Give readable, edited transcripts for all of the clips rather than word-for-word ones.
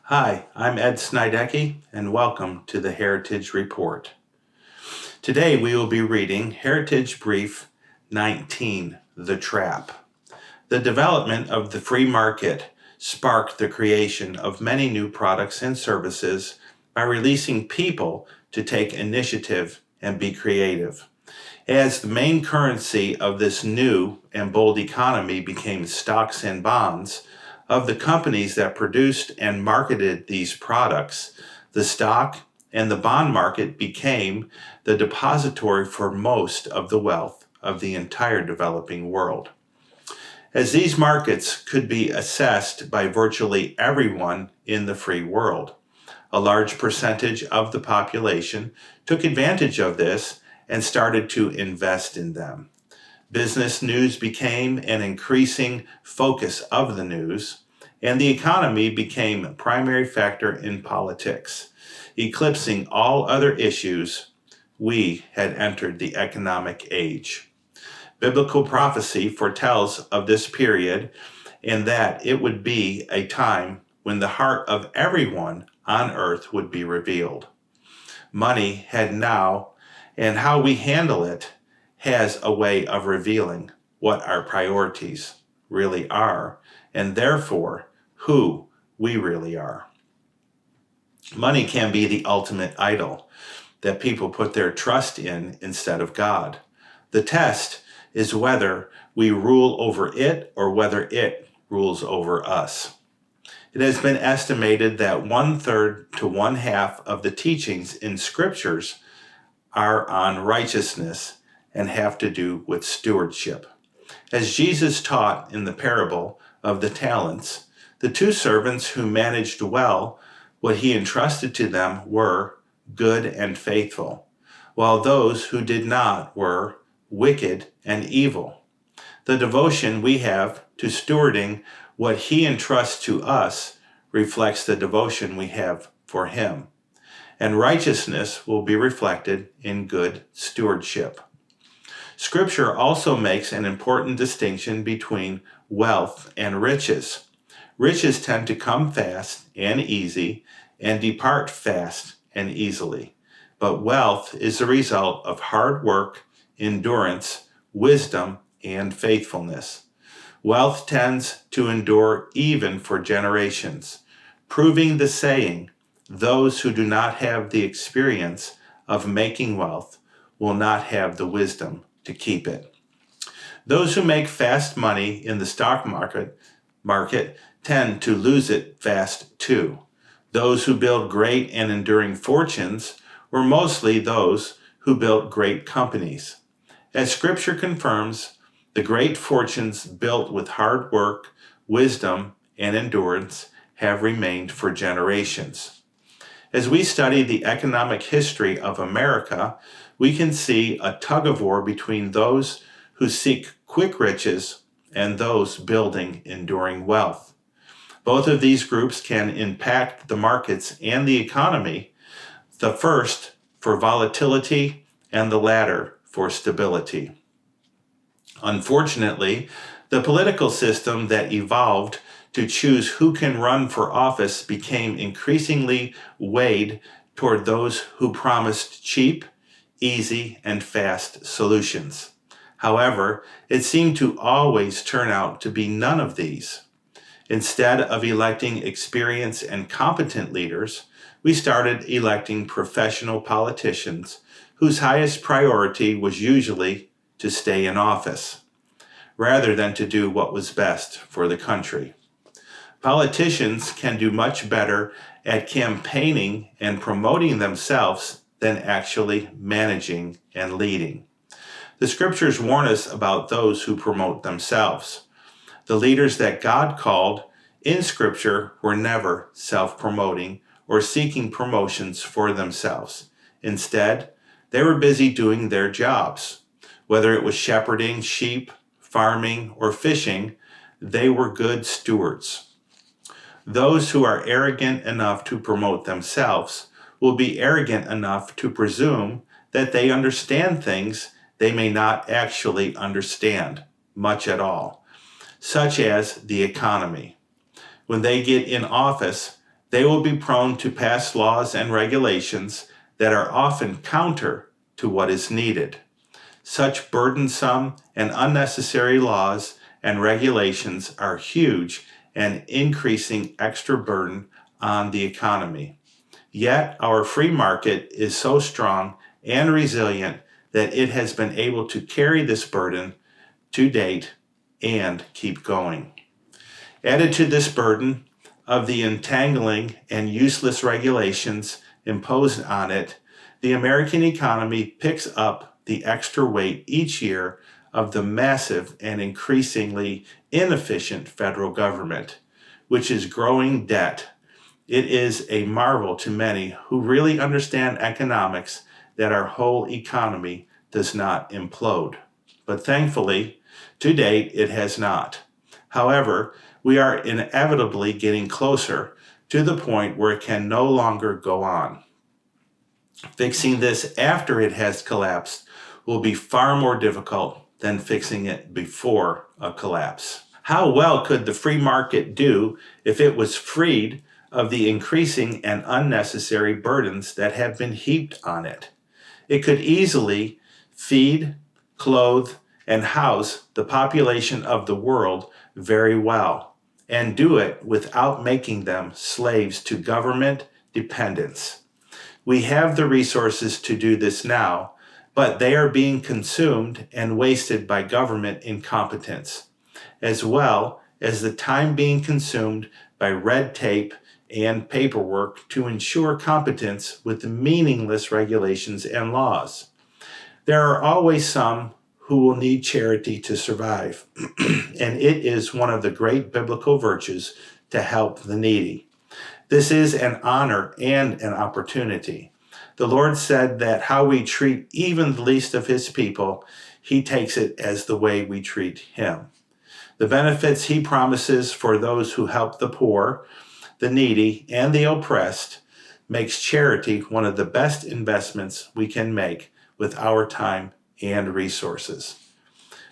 Hi, I'm Ed Snidecki, and welcome to the Heritage Report. Today we will be reading Heritage Brief 19, The Trap. The development of the free market sparked the creation of many new products and services by releasing people to take initiative and be creative. As the main currency of this new and bold economy became stocks and bonds, of the companies that produced and marketed these products, the stock and the bond market became the depository for most of the wealth of the entire developing world. As these markets could be accessed by virtually everyone in the free world, a large percentage of the population took advantage of this and started to invest in them. Business news became an increasing focus of the news, and the economy became a primary factor in politics. Eclipsing all other issues, we had entered the economic age. Biblical prophecy foretells of this period and that it would be a time when the heart of everyone on earth would be revealed. Money had now, and how we handle it has a way of revealing what our priorities really are, and therefore who we really are. Money can be the ultimate idol that people put their trust in instead of God. The test is whether we rule over it or whether it rules over us. It has been estimated that 1/3 to 1/2 of the teachings in scriptures are on righteousness and have to do with stewardship. As Jesus taught in the parable of the talents, the two servants who managed well what he entrusted to them were good and faithful, while those who did not were wicked and evil. The devotion we have to stewarding what he entrusts to us reflects the devotion we have for him, and righteousness will be reflected in good stewardship. Scripture also makes an important distinction between wealth and riches. Riches tend to come fast and easy and depart fast and easily. But wealth is the result of hard work, endurance, wisdom, and faithfulness. Wealth tends to endure even for generations, proving the saying, those who do not have the experience of making wealth will not have the wisdom to keep it. Those who make fast money in the stock market tend to lose it fast too. Those who build great and enduring fortunes were mostly those who built great companies. As Scripture confirms, the great fortunes built with hard work, wisdom, and endurance have remained for generations. As we study the economic history of America, we can see a tug-of-war between those who seek quick riches and those building enduring wealth. Both of these groups can impact the markets and the economy, the first for volatility and the latter for stability. Unfortunately, the political system that evolved to choose who can run for office became increasingly weighed toward those who promised cheap, easy, and fast solutions. However, it seemed to always turn out to be none of these. Instead of electing experienced and competent leaders, we started electing professional politicians whose highest priority was usually to stay in office, rather than to do what was best for the country. Politicians can do much better at campaigning and promoting themselves than actually managing and leading. The scriptures warn us about those who promote themselves. The leaders that God called in Scripture were never self-promoting or seeking promotions for themselves. Instead, they were busy doing their jobs. Whether it was shepherding sheep, farming, or fishing, they were good stewards. Those who are arrogant enough to promote themselves will be arrogant enough to presume that they understand things they may not actually understand much at all, such as the economy. When they get in office, They will be prone to pass laws and regulations that are often counter to what is needed. Such burdensome and unnecessary laws and regulations are huge and increasing extra burden on the economy. Yet our free market is so strong and resilient that it has been able to carry this burden to date and keep going. Added to this burden of the entangling and useless regulations imposed on it, the American economy picks up the extra weight each year of the massive and increasingly inefficient federal government, which is growing debt. It is a marvel to many who really understand economics that our whole economy does not implode. But thankfully, to date, it has not. However, we are inevitably getting closer to the point where it can no longer go on. Fixing this after it has collapsed will be far more difficult than fixing it before a collapse. How well could the free market do if it was freed of the increasing and unnecessary burdens that have been heaped on it? It could easily feed, clothe, and house the population of the world very well, and do it without making them slaves to government dependence. We have the resources to do this now, but they are being consumed and wasted by government incompetence, as well as the time being consumed by red tape and paperwork to ensure competence with meaningless regulations and laws. There are always some who will need charity to survive, and it is one of the great biblical virtues to help the needy. This is an honor and an opportunity. The Lord said that how we treat even the least of his people, he takes it as the way we treat him. The benefits he promises for those who help the poor, the needy, and the oppressed makes charity one of the best investments we can make with our time and resources.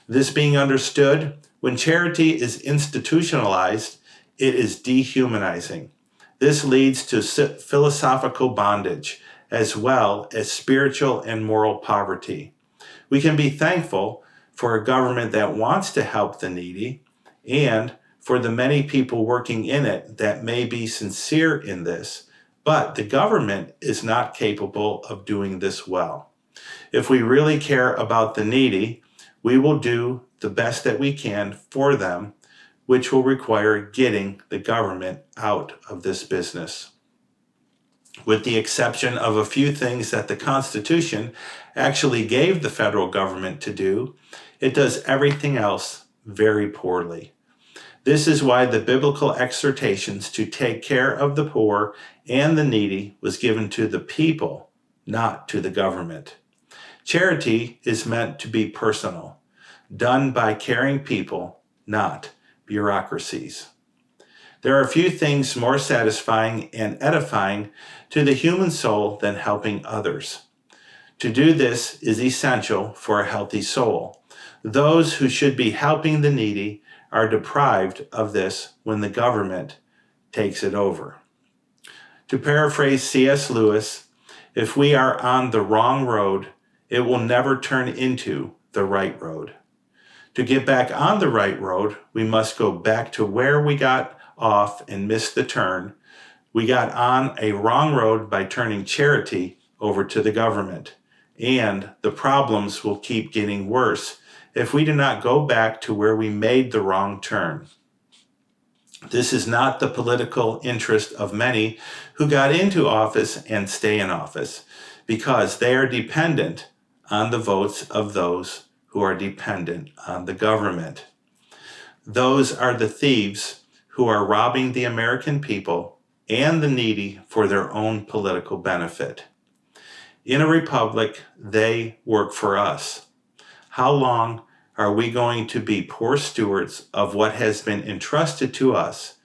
This being understood, when charity is institutionalized, it is dehumanizing. This leads to philosophical bondage, as well as spiritual and moral poverty. We can be thankful for a government that wants to help the needy, and for the many people working in it that may be sincere in this, but the government is not capable of doing this well. If we really care about the needy, we will do the best that we can for them, which will require getting the government out of this business. With the exception of a few things that the Constitution actually gave the federal government to do, it does everything else very poorly. This is why the biblical exhortations to take care of the poor and the needy was given to the people, not to the government. Charity is meant to be personal, done by caring people, not bureaucracies. There are few things more satisfying and edifying to the human soul than helping others. To do this is essential for a healthy soul. Those who should be helping the needy are deprived of this when the government takes it over. To paraphrase C.S. Lewis, if we are on the wrong road, it will never turn into the right road. To get back on the right road, we must go back to where we got off and missed the turn. We got on a wrong road by turning charity over to the government, and the problems will keep getting worse if we do not go back to where we made the wrong turn. This is not the political interest of many who got into office and stay in office, because they are dependent on the votes of those who are dependent on the government. Those are the thieves who are robbing the American people and the needy for their own political benefit. In a republic, they work for us. How long are we going to be poor stewards of what has been entrusted to us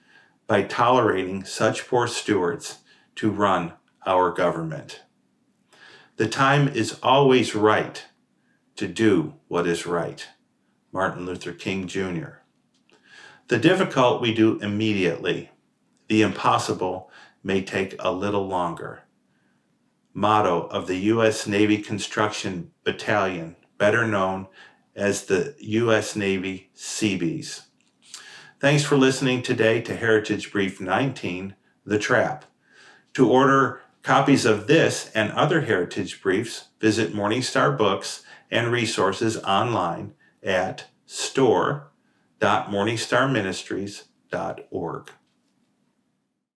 by tolerating such poor stewards to run our government? The time is always right to do what is right. Martin Luther King Jr. The difficult we do immediately. The impossible may take a little longer. Motto of the U.S. Navy Construction Battalion, better known as the U.S. Navy Seabees. Thanks for listening today to Heritage Brief 19, The Trap. To order copies of this and other Heritage Briefs, visit Morningstar Books and Resources online at store.morningstarministries.org.